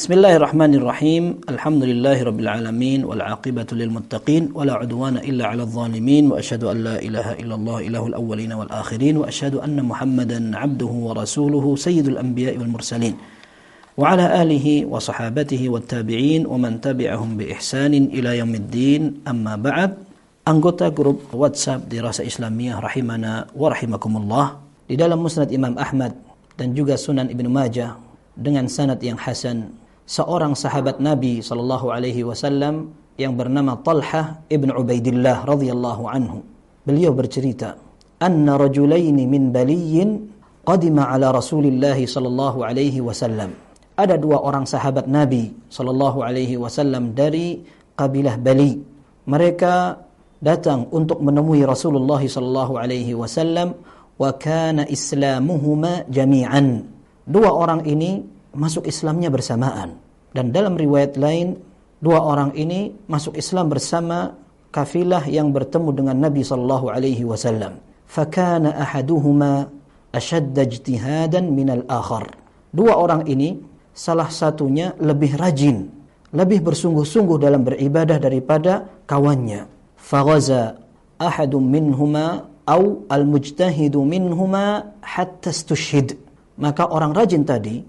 Bismillahirrahmanirrahim. Alhamdulillahirabbil alamin wal 'aqibatu lil muttaqin wala 'udwana illa 'alal zalimin wa asyhadu an la ilaha illallah ilahul awwalin wal akhirin wa asyhadu anna Muhammadan 'abduhu wa rasuluhu sayyidul anbiya'i wal mursalin wa 'ala alihi wa sahabatihi wat tabi'in wa man tabi'ahum bi ihsanin ila yaumiddin. Amma ba'd. Anggota grup WhatsApp Dirasah Islamiyah rahimana wa rahimakumullah, di dalam Musnad Imam Ahmad dan juga Sunan Ibnu Majah dengan sanad yang hasan, seorang sahabat Nabi sallallahu alaihi wasallam yang bernama Talhah ibn Ubaidillah radhiyallahu anhu. Beliau bercerita, "Anna rajulaini min Baliyyin qadima ala Rasulillah sallallahu alaihi wasallam." Ada dua orang sahabat Nabi sallallahu alaihi wasallam dari kabilah Bali. Mereka datang untuk menemui Rasulullah sallallahu alaihi wasallam wa kana islamuhuma jami'an. Dua orang ini masuk Islamnya bersamaan, dan dalam riwayat lain dua orang ini masuk Islam bersama kafilah yang bertemu dengan Nabi sallallahu alaihi wasallam. Fakana ahaduhuma ashadda ijtihadan minal akhar. Dua orang ini salah satunya lebih rajin, lebih bersungguh-sungguh dalam beribadah daripada kawannya. Faghaza ahadum minhuma au al-mujtahidu minhuma hatta istushhid. Maka orang rajin tadi,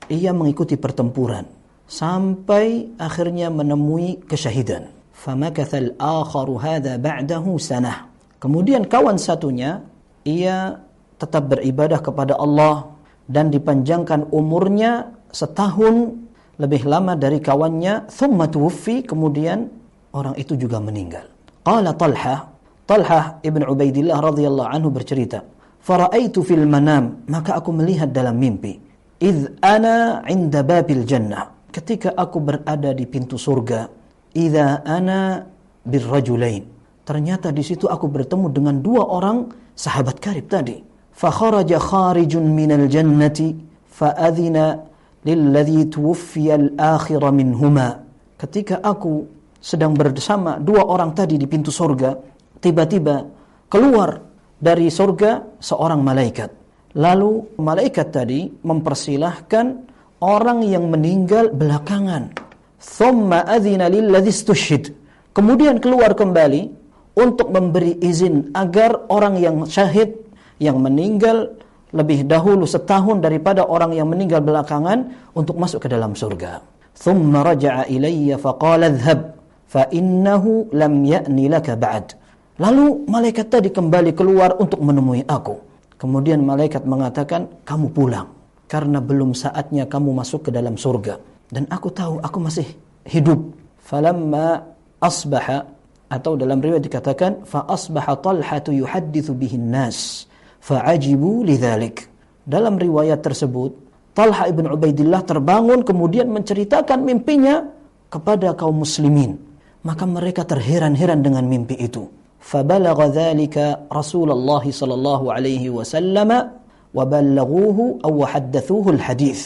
ia mengikuti pertempuran sampai akhirnya menemui kesyahidan. Famakathal akharu hadza ba'dahu sanah. Kemudian kawan satunya, ia tetap beribadah kepada Allah dan dipanjangkan umurnya setahun lebih lama dari kawannya. Thumma tuwfi, kemudian orang itu juga meninggal. Qala Talhah ibn Ubaidillah radhiyallahu anhu bercerita, "Fara'aitu fil manam," maka aku melihat dalam mimpi, "Idh ana 'inda babil jannah," ketika aku berada di pintu surga. "Idza ana birrajulain," ternyata di situ aku bertemu dengan dua orang sahabat karib tadi. "Fa kharaja kharijun minal jannati fa adzina lilladzi tuwfiya al-akhir minhuma." Ketika aku sedang bersama dua orang tadi di pintu surga, tiba-tiba keluar dari surga seorang malaikat. Lalu malaikat tadi mempersilahkan orang yang meninggal belakangan. Thumma adzina lilladzi istushhid. Kemudian keluar kembali untuk memberi izin agar orang yang syahid, yang meninggal lebih dahulu setahun daripada orang yang meninggal belakangan, untuk masuk ke dalam surga. Thumma raja'a ilayya faqala adhhab fa innahu lam ya'ni laka ba'd. Lalu malaikat tadi kembali keluar untuk menemui aku. Kemudian malaikat mengatakan, "Kamu pulang, karena belum saatnya kamu masuk ke dalam surga. Dan aku tahu aku masih hidup." Falamma asbaha, atau dalam riwayat dikatakan, fa asbaha Talhatu yuhaddithu bihin nas fa'ajibu lidzalik. Dalam riwayat tersebut, Talhah ibn Ubaidillah terbangun kemudian menceritakan mimpinya kepada kaum muslimin. Maka mereka terheran-heran dengan mimpi itu. فبلغ ذلك رسول الله صلى الله عليه وسلم وبلغوه أو حدثوه الحديث.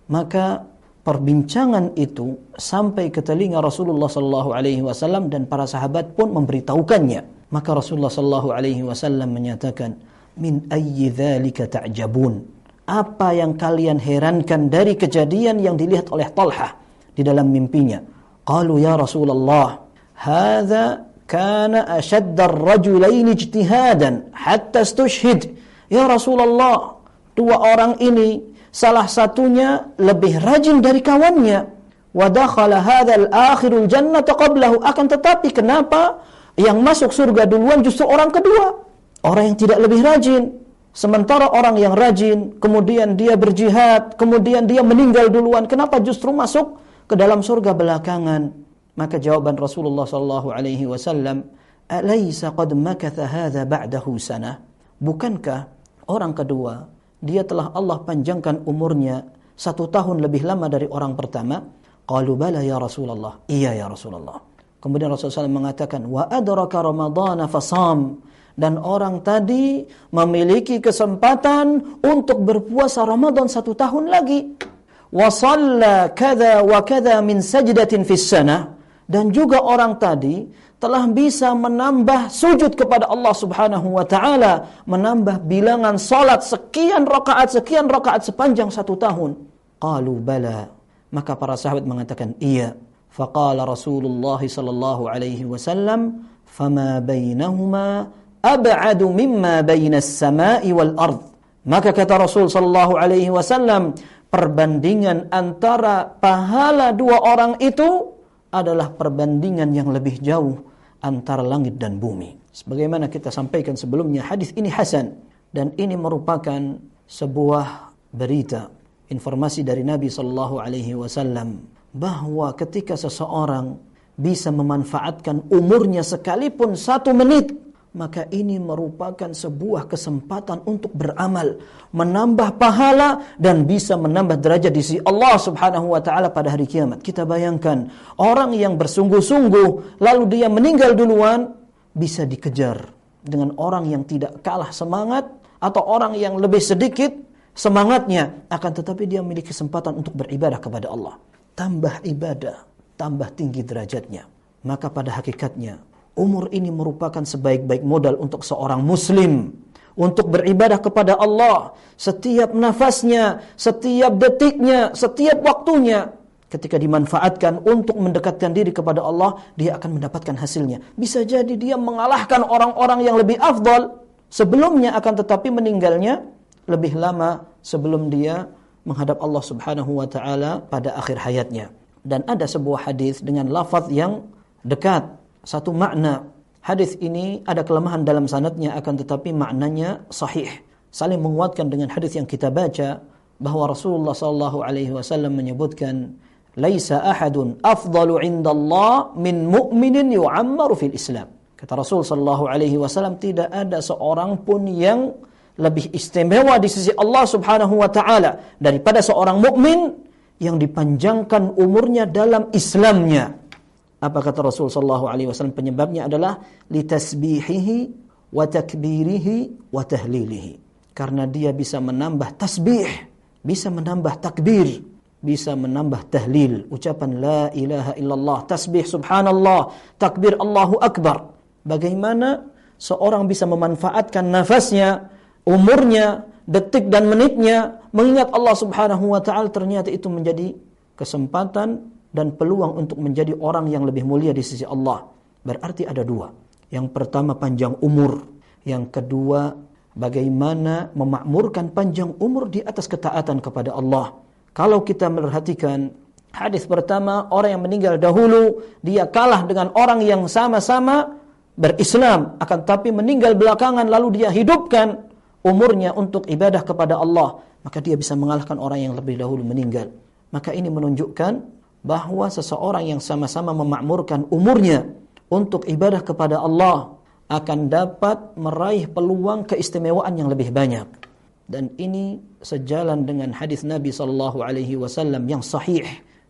Maka perbincangan itu sampai ke telinga Rasulullah sallallahu alaihi wasallam dan para sahabat pun memberitahukannya. Maka Rasulullah sallallahu alaihi wasallam menyatakan, "Min ayyi dzalika ta'jabun?" Apa yang kalian herankan dari kejadian yang dilihat oleh Talhah di dalam mimpinya? Qalu ya Rasulullah, hadza kana ashaddar rajulain ijtihadan hatta istushhid. Ya Rasulullah, dua orang ini salah satunya lebih rajin dari kawannya. Wa dakhala hadzal akhirul jannata qablahu. Akan tetapi kenapa yang masuk surga duluan justru orang kedua, orang yang tidak lebih rajin? Sementara orang yang rajin, kemudian dia berjihad, kemudian dia meninggal duluan, kenapa justru masuk ke dalam surga belakangan? Maka jawaban Rasulullah sallallahu alaihi wasallam, "Alaysa qad makatha hadza ba'dahu sanah?" Bukankah orang kedua, dia telah Allah panjangkan umurnya 1 tahun lebih lama dari orang pertama? Qalu bala ya Rasulullah. Iya ya Rasulullah. Kemudian Rasulullah SAW mengatakan, "Wa adraka ramadhana fasam." Dan orang tadi memiliki kesempatan untuk berpuasa Ramadan 1 tahun lagi. "Wa shalla kadza wa kadza min sajdatin fis sanah." Dan juga orang tadi telah bisa menambah sujud kepada Allah Subhanahu wa taala, menambah bilangan salat sekian rakaat sepanjang 1 tahun. Qalu bala Maka para sahabat mengatakan, iya. Faqala Rasulullah sallallahu alaihi wasallam, fama bainahuma ab'adu mimma bainas sama'i wal ard. Maka kata Rasul sallallahu alaihi wasallam, perbandingan antara pahala dua orang itu adalah perbandingan yang lebih jauh antara langit dan bumi. Sebagaimana kita sampaikan sebelumnya, hadis ini hasan dan ini merupakan sebuah berita, informasi dari Nabi sallallahu alaihi wasallam bahwa ketika seseorang bisa memanfaatkan umurnya sekalipun 1 menit, maka ini merupakan sebuah kesempatan untuk beramal, menambah pahala dan bisa menambah derajat di sisi Allah Subhanahu wa taala pada hari kiamat. Kita bayangkan orang yang bersungguh-sungguh lalu dia meninggal duluan bisa dikejar dengan orang yang tidak kalah semangat atau orang yang lebih sedikit semangatnya, akan tetapi dia memiliki kesempatan untuk beribadah kepada Allah. Tambah ibadah, tambah tinggi derajatnya. Maka pada hakikatnya umur ini merupakan sebaik-baik modal untuk seorang muslim untuk beribadah kepada Allah. Setiap nafasnya, setiap detiknya, setiap waktunya ketika dimanfaatkan untuk mendekatkan diri kepada Allah, dia akan mendapatkan hasilnya. Bisa jadi dia mengalahkan orang-orang yang lebih afdal sebelumnya, akan tetapi meninggalnya lebih lama sebelum dia menghadap Allah Subhanahu wa taala pada akhir hayatnya. Dan ada sebuah hadis dengan lafaz yang dekat, satu makna. Hadis ini ada kelemahan dalam sanadnya, akan tetapi maknanya sahih, saling menguatkan dengan hadis yang kita baca bahwa Rasulullah sallallahu alaihi wasallam menyebutkan, "Laisa ahadun afdalu 'indallah min mu'minin yu'ammaru fil Islam." Kata Rasul sallallahu alaihi wasallam, tidak ada seorang pun yang lebih istimewa di sisi Allah Subhanahu wa taala daripada seorang mukmin yang dipanjangkan umurnya dalam Islamnya. Apa kata Rasul sallallahu alaihi wasallam? Penyebabnya adalah litasbihihi wa takbirihi wa tahlilihi. Karena dia bisa menambah tasbih, bisa menambah takbir, bisa menambah tahlil, ucapan la ilaha illallah, tasbih subhanallah, takbir Allahu akbar. Bagaimana seorang bisa memanfaatkan nafasnya, umurnya, detik dan menitnya mengingat Allah Subhanahu wa taala, ternyata itu menjadi kesempatan dan peluang untuk menjadi orang yang lebih mulia di sisi Allah. Berarti ada dua. Yang pertama panjang umur, yang kedua bagaimana memakmurkan panjang umur di atas ketaatan kepada Allah. Kalau kita memperhatikan hadis pertama, orang yang meninggal dahulu dia kalah dengan orang yang sama-sama berislam, akan tapi meninggal belakangan lalu dia hidupkan umurnya untuk ibadah kepada Allah, maka dia bisa mengalahkan orang yang lebih dahulu meninggal. Maka ini menunjukkan bahwa seseorang yang sama-sama memakmurkan umurnya untuk ibadah kepada Allah akan dapat meraih peluang keistimewaan yang lebih banyak. Dan ini sejalan dengan hadis Nabi sallallahu alaihi wasallam yang sahih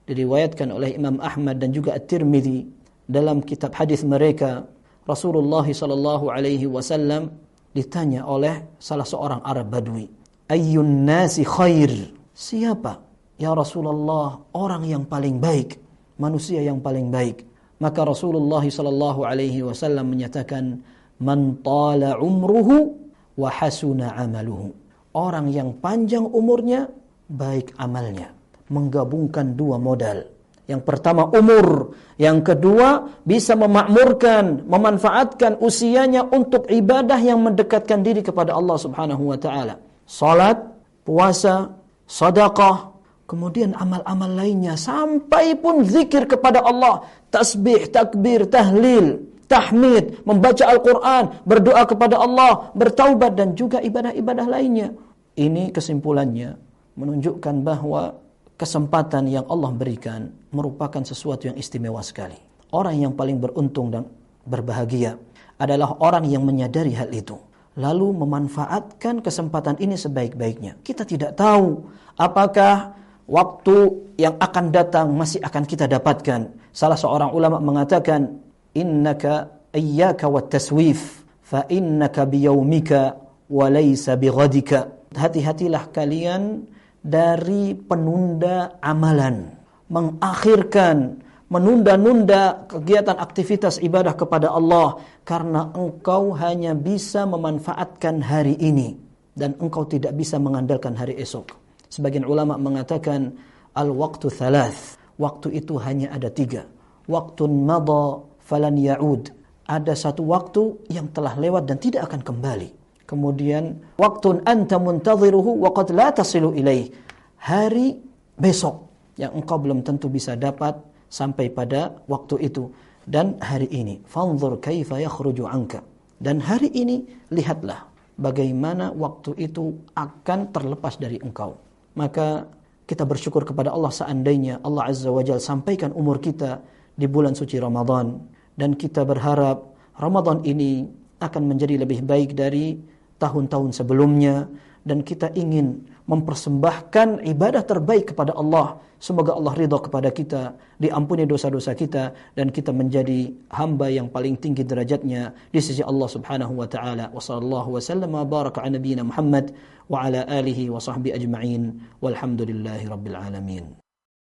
diriwayatkan oleh Imam Ahmad dan juga At-Tirmidzi dalam kitab hadis mereka. Rasulullah sallallahu alaihi wasallam ditanya oleh salah seorang Arab Badui, ayyun nasi khair? Siapa ya Rasulullah orang yang paling baik, manusia yang paling baik? Maka Rasulullah sallallahu alaihi wasallam menyatakan, man tala umruhu wa hasuna amaluhu. Orang yang panjang umurnya, baik amalnya. Menggabungkan dua modal. Yang pertama umur, yang kedua bisa memakmurkan, memanfaatkan usianya untuk ibadah yang mendekatkan diri kepada Allah Subhanahu wa taala. Salat, puasa, sedekah, kemudian amal-amal lainnya sampai pun zikir kepada Allah, tasbih, takbir, tahlil, tahmid, membaca Al-Qur'an, berdoa kepada Allah, bertaubat dan juga ibadah-ibadah lainnya. Ini kesimpulannya menunjukkan bahwa kesempatan yang Allah berikan merupakan sesuatu yang istimewa sekali. Orang yang paling beruntung dan berbahagia adalah orang yang menyadari hal itu, lalu memanfaatkan kesempatan ini sebaik-baiknya. Kita tidak tahu apakah waktu yang akan datang masih akan kita dapatkan. Salah seorang ulama mengatakan, innaka iyyaka wat taswif fa innaka biyaumika wa laysa bighadika. Hati-hatilah kalian dari penunda amalan, mengakhirkan, menunda-nunda kegiatan aktivitas ibadah kepada Allah, karena engkau hanya bisa memanfaatkan hari ini dan engkau tidak bisa mengandalkan hari esok. Sebagian ulama mengatakan Al-waqtu thalath. Waktu itu hanya ada 3. Waktun madha falan ya'ud. Ada satu waktu yang telah lewat dan tidak akan kembali. Kemudian waktun anta muntadhiruhu wa qad la tasilu ilaih. Hari besok yang engkau belum tentu bisa dapat sampai pada waktu itu. Dan hari ini, fanzur kaifa yakhruju anka. Dan hari ini lihatlah bagaimana waktu itu akan terlepas dari engkau. Maka kita bersyukur kepada Allah seandainya Allah Azza wa Jalla sampaikan umur kita di bulan suci Ramadan, dan kita berharap Ramadan ini akan menjadi lebih baik dari tahun-tahun sebelumnya, dan kita ingin mempersembahkan ibadah terbaik kepada Allah. Semoga Allah ridha kepada kita, diampuni dosa-dosa kita, dan kita menjadi hamba yang paling tinggi derajatnya di sisi Allah Subhanahu wa taala. Wa sallallahu wasallam wa baraka ala nabiyyina Muhammad wa ala alihi wa sahbihi ajma'in. Walhamdulillahi rabbil alamin.